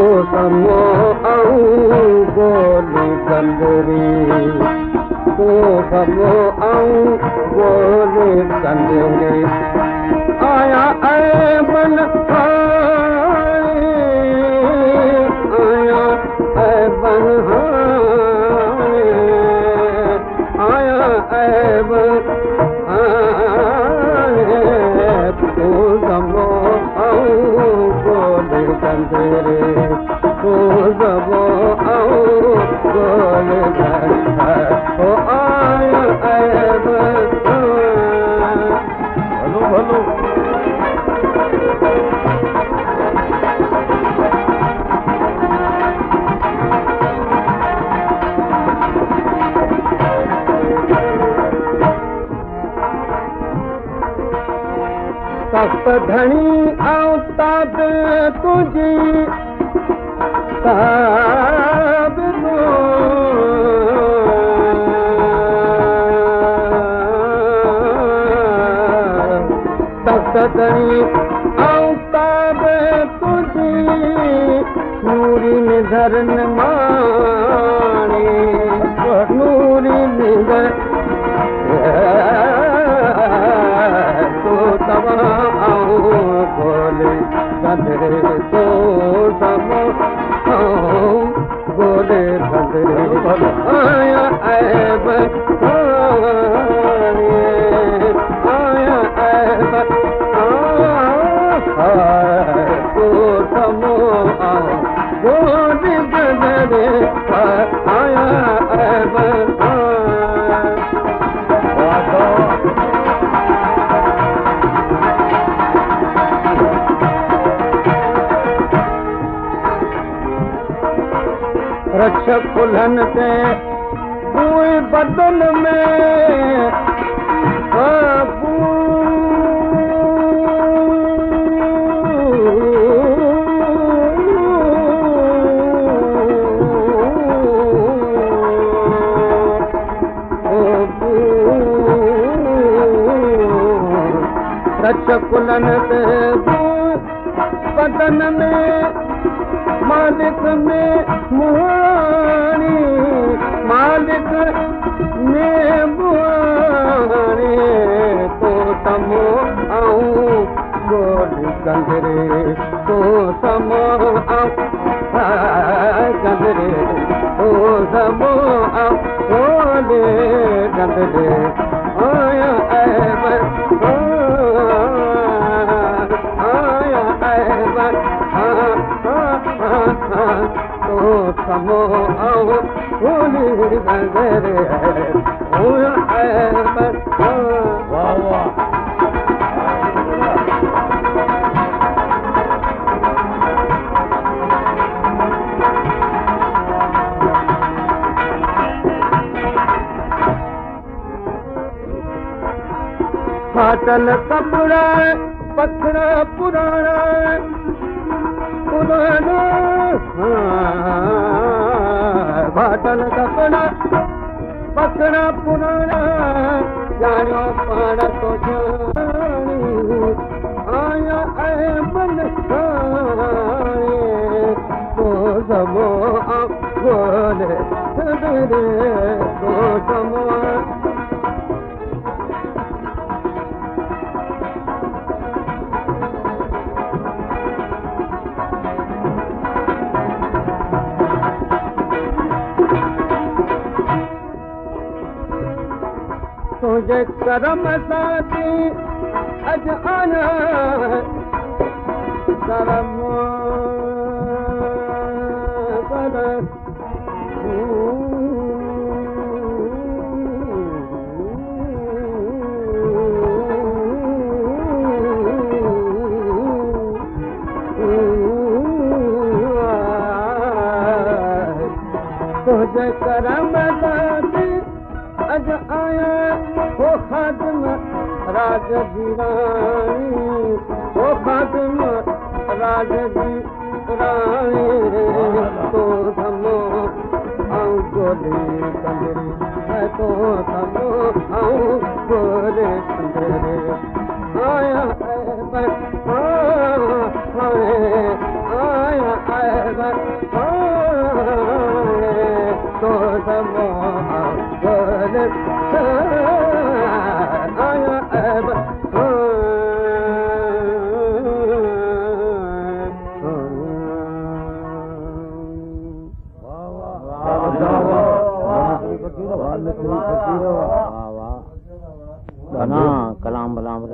समो गोली कंदरी तो समो गोली कंदरी आया बन आया बन आया बन तो समो गोली कंदरी तो समो गोली कंदरी ओ आया बन भलो भलो तख्त धणी औताद तुझी ताब तख्त धणी औताद तुझी नूरी निधरन माणी नूरी निधर तो तवा गोले कंदरे तो समो गोले कंदरे आया ऐब आया ऐब तो समो गोले कंदरे आया ऐब रक्षक कुल्हन ते पूरे बदन में रक्षक कुल्हन ते बदन में मालिक में मुहानी मालिक में मुहानी तो समो गोली कंदरे तो समो कंदरे तो समो गोली कंदरे आया ऐब आया ऐब तो समो गोली कंदरे आया ऐब वाह वाह फाटल कपड़ा पखड़ा पुराना पुराना फाटल कपड़ा पखड़ा पुराना जानो पाण तो जानी आया बन तो समो गोले तो समो तुझे करम साथी अज आना करम कर तुझे करम साथी अज आया हो खादम राज जी रानी हो खादम राज जी रानी तो समो गोली कंदरी तो समो गोली कंदरी आया आया आया ऐब कलाम बलाम